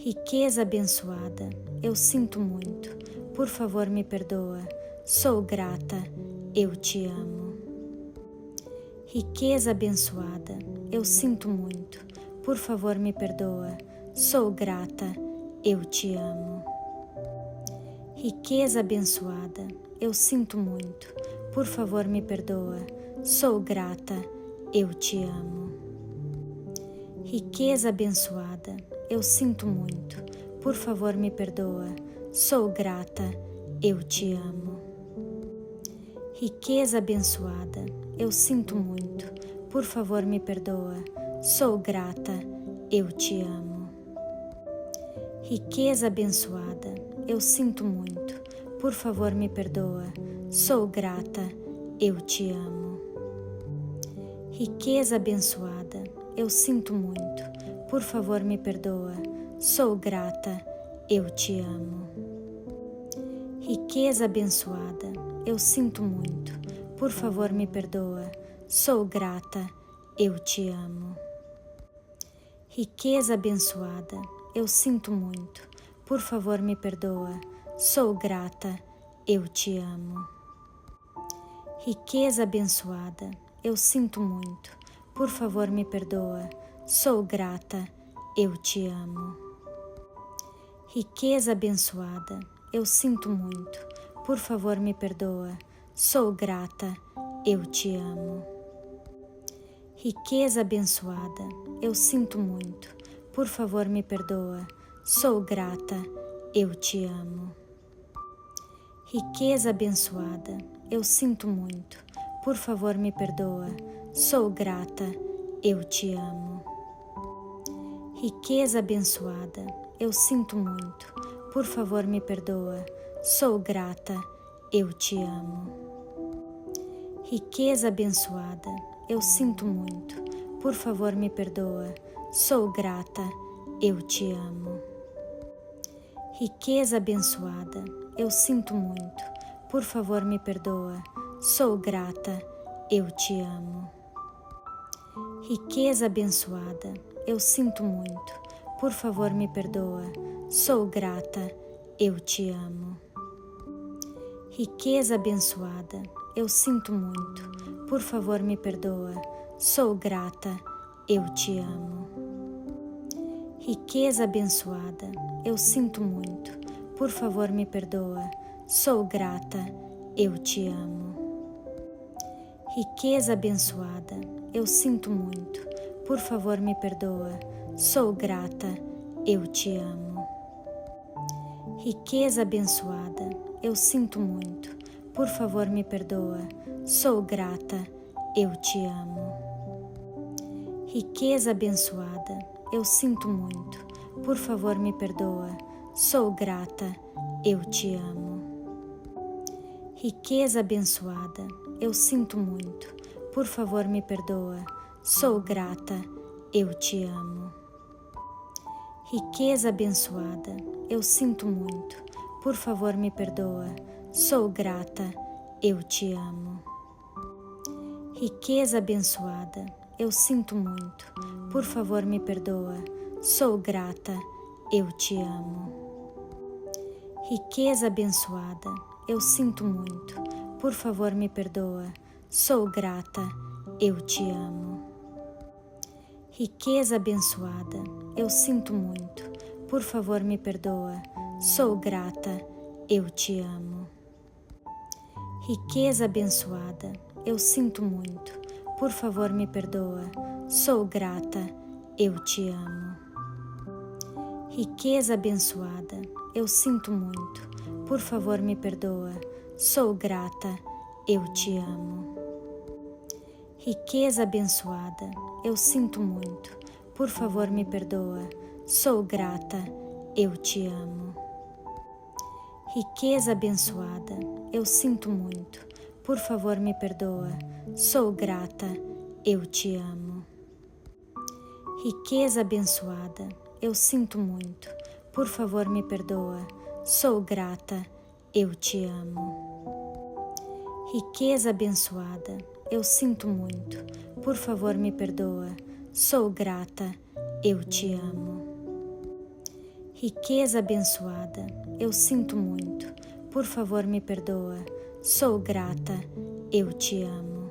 Riqueza abençoada, eu sinto muito, por favor me perdoa, sou grata, eu te amo. Riqueza abençoada, eu sinto muito, por favor me perdoa, sou grata, eu te amo. Riqueza abençoada, eu sinto muito, por favor me perdoa, sou grata, eu te amo. Riqueza abençoada, eu sinto muito, por favor me perdoa, sou grata, eu te amo. Riqueza abençoada, eu sinto muito, por favor me perdoa, sou grata, eu te amo. Riqueza abençoada, eu sinto muito, por favor me perdoa, sou grata, eu te amo. Riqueza abençoada, eu sinto muito, por favor me perdoa, sou grata, eu te amo. Riqueza abençoada, eu sinto muito, por favor me perdoa, sou grata, eu te amo. Riqueza abençoada, eu sinto muito, por favor me perdoa, sou grata, eu te amo. Riqueza abençoada, eu sinto muito, por favor me perdoa, sou grata, eu te amo. Riqueza abençoada, eu sinto muito, por favor me perdoa, sou grata, eu te amo. Riqueza abençoada, eu sinto muito, por favor me perdoa, sou grata, eu te amo. Riqueza abençoada, eu sinto muito, por favor me perdoa, sou grata, eu te amo. Riqueza abençoada, eu sinto muito, por favor me perdoa, sou grata, eu te amo. Riqueza abençoada, eu sinto muito, por favor me perdoa, sou grata, eu te amo. Riqueza abençoada, eu sinto muito, por favor me perdoa, sou grata, eu te amo. Riqueza abençoada, eu sinto muito, por favor me perdoa, sou grata, eu te amo. Riqueza abençoada, eu sinto muito, por favor me perdoa, sou grata, eu te amo. Riqueza abençoada, eu sinto muito, por favor me perdoa, sou grata, eu te amo. Riqueza abençoada, eu sinto muito, por favor me perdoa, sou grata, eu te amo. Riqueza abençoada, eu sinto muito, por favor me perdoa, sou grata, eu te amo. Riqueza abençoada, eu sinto muito, por favor me perdoa, sou grata, eu te amo. Riqueza abençoada, eu sinto muito, por favor me perdoa, sou grata, eu te amo. Riqueza abençoada, eu sinto muito, por favor me perdoa, sou grata, eu te amo. Riqueza abençoada, eu sinto muito, por favor me perdoa, sou grata, eu te amo. Riqueza abençoada, eu sinto muito, por favor me perdoa, sou grata, eu te amo. Riqueza abençoada, eu sinto muito, por favor me perdoa, sou grata, eu te amo. Riqueza abençoada, eu sinto muito, por favor me perdoa, sou grata, eu te amo. Riqueza abençoada, eu sinto muito, por favor me perdoa, sou grata, eu te amo. Riqueza abençoada, eu sinto muito, por favor me perdoa, sou grata, eu te amo. Riqueza abençoada, eu sinto muito, por favor me perdoa, sou grata, eu te amo. Riqueza abençoada, eu sinto muito, por favor me perdoa, sou grata, eu te amo. Riqueza abençoada, eu sinto muito, por favor me perdoa, sou grata, eu te amo. Riqueza abençoada, eu sinto muito, por favor me perdoa, sou grata, eu te amo.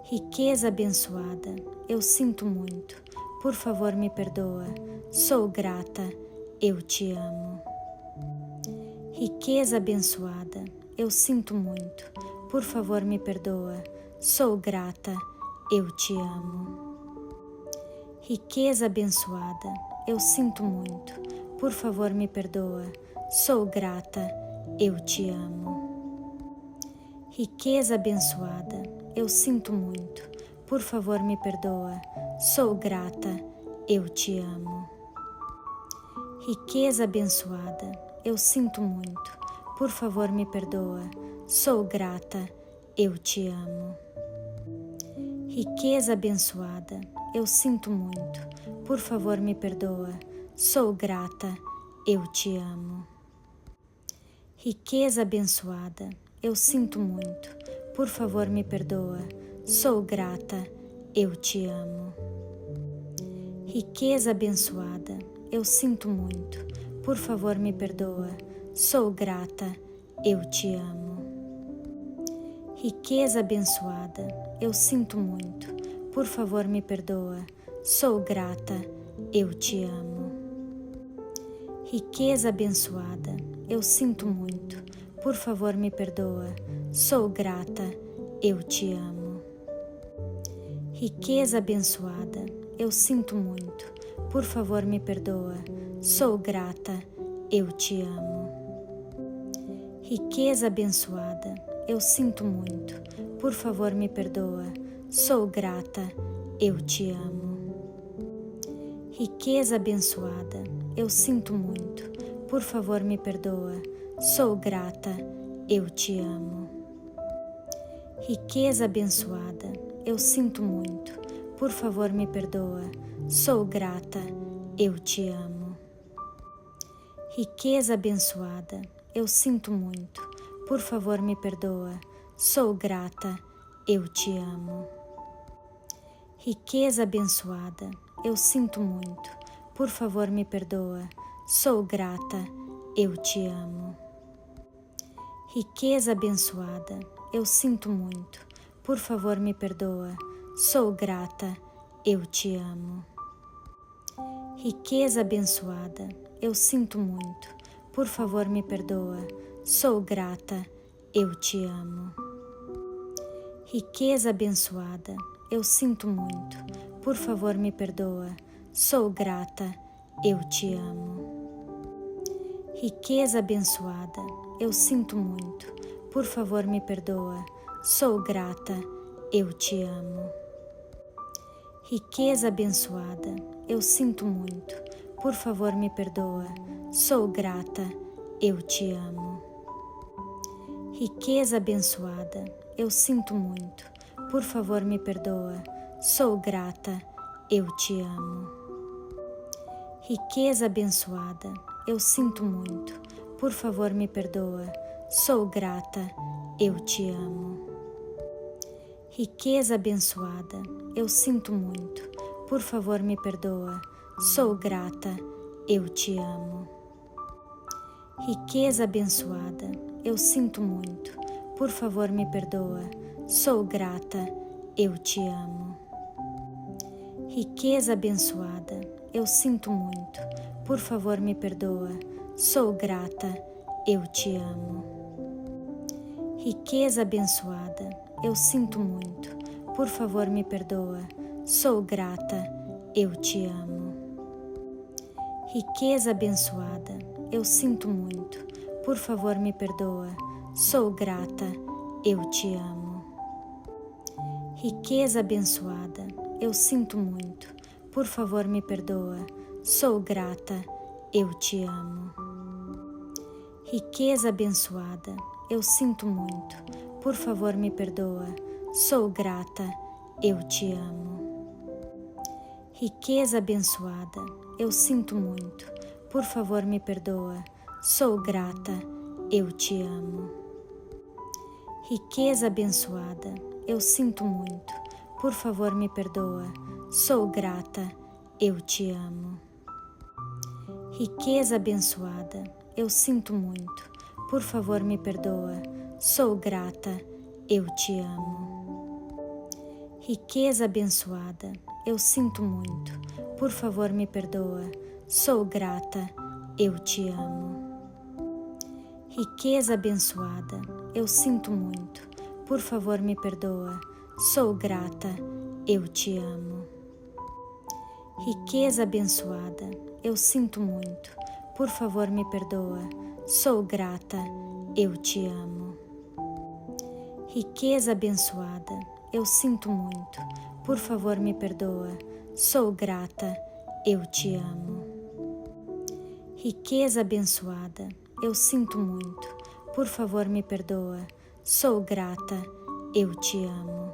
Riqueza abençoada, eu sinto muito, por favor me perdoa, sou grata, eu te amo. Riqueza abençoada, eu sinto muito, por favor me perdoa, sou grata, eu te amo. Riqueza abençoada, eu sinto muito, por favor me perdoa, sou grata, eu te amo. Riqueza abençoada, eu sinto muito, por favor me perdoa, sou grata, eu te amo. Riqueza abençoada, eu sinto muito, por favor me perdoa, sou grata, eu te amo. Riqueza abençoada, eu sinto muito, por favor me perdoa, sou grata, eu te amo. Riqueza abençoada, eu sinto muito, por favor me perdoa, sou grata, eu te amo. Riqueza abençoada, eu sinto muito, por favor me perdoa, sou grata, eu te amo. Riqueza abençoada, eu sinto muito, por favor me perdoa, sou grata, eu te amo. Riqueza abençoada, eu sinto muito, por favor me perdoa, sou grata, eu te amo. Riqueza abençoada, eu sinto muito, por favor me perdoa, sou grata, eu te amo. Riqueza abençoada, eu sinto muito, por favor me perdoa, sou grata, eu te amo. Riqueza abençoada, eu sinto muito, por favor me perdoa, sou grata, eu te amo. Riqueza abençoada, eu sinto muito, por favor me perdoa, sou grata, eu te amo. Riqueza abençoada, eu sinto muito, por favor me perdoa, sou grata, eu te amo. Riqueza abençoada, eu sinto muito, por favor me perdoa, sou grata, eu te amo. Riqueza abençoada, eu sinto muito, por favor me perdoa, sou grata, eu te amo. Riqueza abençoada, eu sinto muito, por favor me perdoa, sou grata, eu te amo. Riqueza abençoada, eu sinto muito, por favor me perdoa, sou grata, eu te amo. Riqueza abençoada, eu sinto muito, por favor me perdoa, sou grata, eu te amo. Riqueza abençoada, eu sinto muito, por favor me perdoa, sou grata, eu te amo. Riqueza abençoada, eu sinto muito, por favor me perdoa, sou grata, eu te amo. Riqueza abençoada, eu sinto muito, por favor me perdoa, sou grata, eu te amo. Riqueza abençoada, eu sinto muito, por favor me perdoa, sou grata, eu te amo. Riqueza abençoada, eu sinto muito, por favor me perdoa, sou grata, eu te amo. Riqueza abençoada, eu sinto muito, por favor me perdoa, sou grata, eu te amo. Riqueza abençoada, eu sinto muito, por favor me perdoa, sou grata, eu te amo. Riqueza abençoada, eu sinto muito, por favor me perdoa, sou grata, eu te amo. Riqueza abençoada, eu sinto muito, por favor me perdoa, sou grata, eu te amo. Riqueza abençoada, eu sinto muito, por favor me perdoa, sou grata, eu te amo. Riqueza abençoada, eu sinto muito, por favor me perdoa, sou grata, eu te amo. Riqueza abençoada, eu sinto muito, por favor me perdoa, sou grata, eu te amo. Riqueza abençoada, eu sinto muito, por favor me perdoa, sou grata, eu te amo. Riqueza abençoada, eu sinto muito, por favor me perdoa, sou grata, eu te amo. Riqueza abençoada, eu sinto muito, por favor me perdoa, sou grata, eu te amo. Riqueza abençoada, eu sinto muito, por favor me perdoa, sou grata, eu te amo. Riqueza abençoada, eu sinto muito, por favor me perdoa, sou grata, eu te amo. Riqueza abençoada, eu sinto muito, por favor me perdoa, sou grata, eu te amo.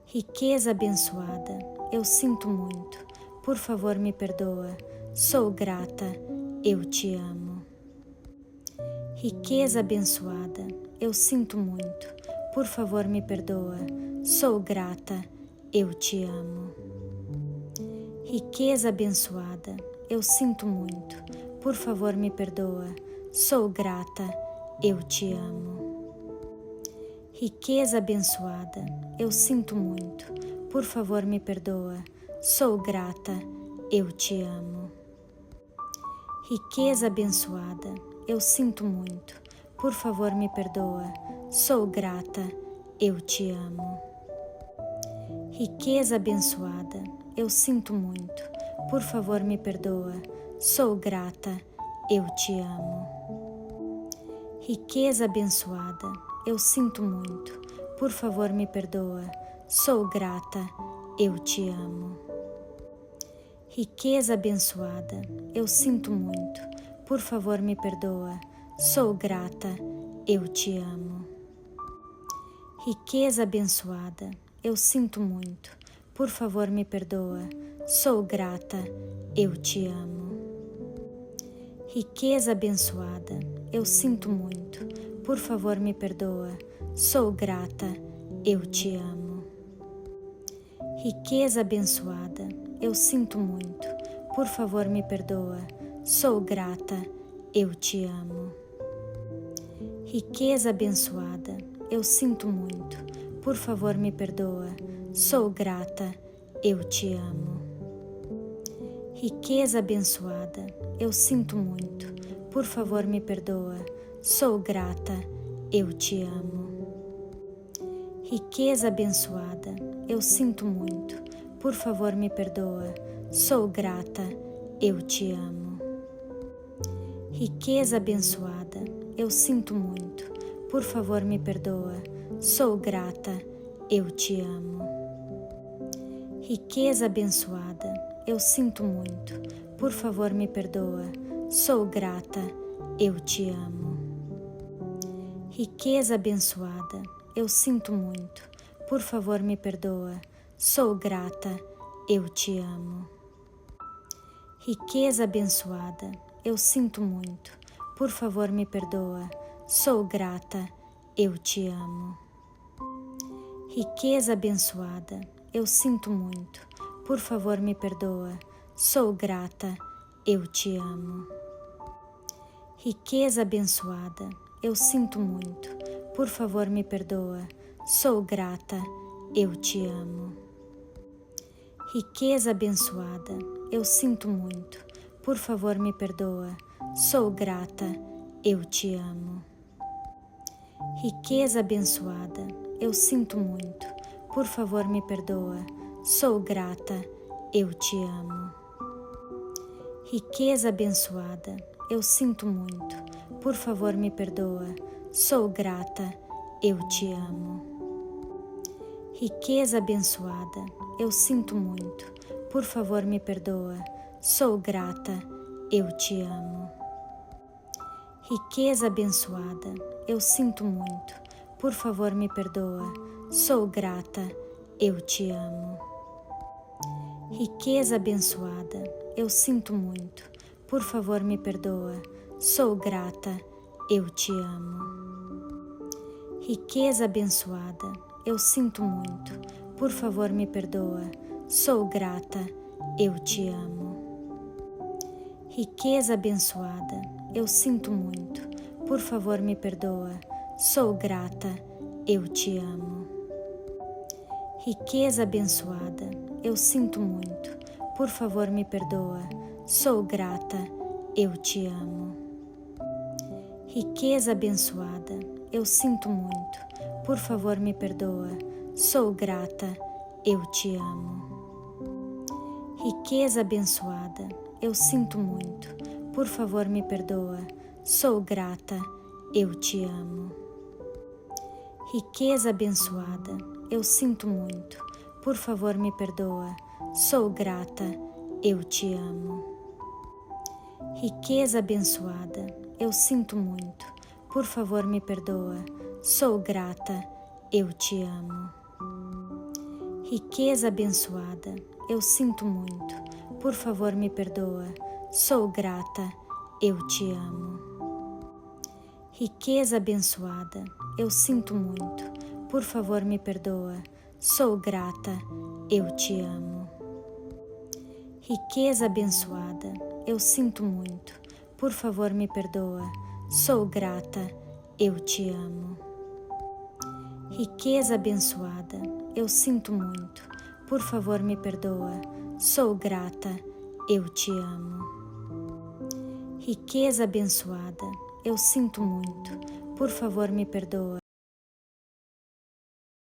Riqueza abençoada, eu sinto muito, por favor me perdoa, sou grata, eu te amo. Riqueza abençoada, eu sinto muito, por favor me perdoa, sou grata, eu te amo. Riqueza abençoada, eu sinto muito, por favor me perdoa, sou grata, eu te amo. Riqueza abençoada, eu sinto muito, por favor me perdoa, sou grata, eu te amo. Riqueza abençoada, eu sinto muito, por favor me perdoa, sou grata, eu te amo. Riqueza abençoada, eu sinto muito, por favor me perdoa, sou grata, eu te amo. Riqueza abençoada, eu sinto muito, por favor me perdoa, sou grata, eu te amo. Riqueza abençoada, eu sinto muito, por favor me perdoa, sou grata, eu te amo. Riqueza abençoada, eu sinto muito, por favor me perdoa, sou grata, eu te amo. Riqueza abençoada, eu sinto muito, por favor me perdoa, sou grata, eu te amo. Riqueza abençoada, eu sinto muito, por favor me perdoa, sou grata, eu te amo. Riqueza abençoada, eu sinto muito, por favor me perdoa, sou grata, eu te amo. Riqueza abençoada, eu sinto muito, por favor me perdoa, sou grata, eu te amo. Riqueza abençoada, eu sinto muito, por favor me perdoa, sou grata, eu te amo. Riqueza abençoada, eu sinto muito, por favor me perdoa, sou grata, eu te amo. Riqueza abençoada, eu sinto muito, por favor me perdoa, sou grata, eu te amo. Riqueza abençoada, eu sinto muito, por favor me perdoa, sou grata, eu te amo. Riqueza abençoada, eu sinto muito, por favor me perdoa, sou grata, eu te amo. Riqueza abençoada, eu sinto muito, por favor me perdoa, sou grata, eu te amo. Riqueza abençoada, eu sinto muito, por favor me perdoa, sou grata, eu te amo. Riqueza abençoada, eu sinto muito, por favor me perdoa, sou grata, eu te amo. Riqueza abençoada, eu sinto muito, por favor me perdoa, sou grata, eu te amo. Riqueza abençoada, eu sinto muito, por favor me perdoa, sou grata, eu te amo. Riqueza abençoada, eu sinto muito, por favor me perdoa, sou grata, eu te amo. Riqueza abençoada, eu sinto muito, por favor me perdoa, sou grata, eu te amo. Riqueza abençoada, eu sinto muito, por favor me perdoa, sou grata, eu te amo. Riqueza abençoada, eu sinto muito, por favor me perdoa, sou grata, eu te amo. Riqueza abençoada, eu sinto muito. Por favor, me perdoa. Sou grata, eu te amo. Riqueza abençoada, eu sinto muito. Por favor, me perdoa. Sou grata, eu te amo. Riqueza abençoada, eu sinto muito. Por favor, me perdoa. Sou grata, eu te amo. Riqueza abençoada, eu sinto muito. Por favor, me perdoa. Sou grata, eu te amo. Riqueza abençoada, eu sinto muito. Por favor, me perdoa. Sou grata, eu te amo. Riqueza abençoada, eu sinto muito. Por favor, me perdoa. Sou grata, eu te amo. Riqueza abençoada, eu sinto muito. Por favor, me perdoa. Sou grata, eu te amo. Riqueza abençoada, eu sinto muito. Por favor, me perdoa. Sou grata, eu te amo. Riqueza abençoada, eu sinto muito. Por favor, me perdoa. Sou grata, eu te amo. Riqueza abençoada, eu sinto muito. Por favor, me perdoa. Sou grata, eu te amo. Riqueza abençoada, eu sinto muito. Por favor, me perdoa.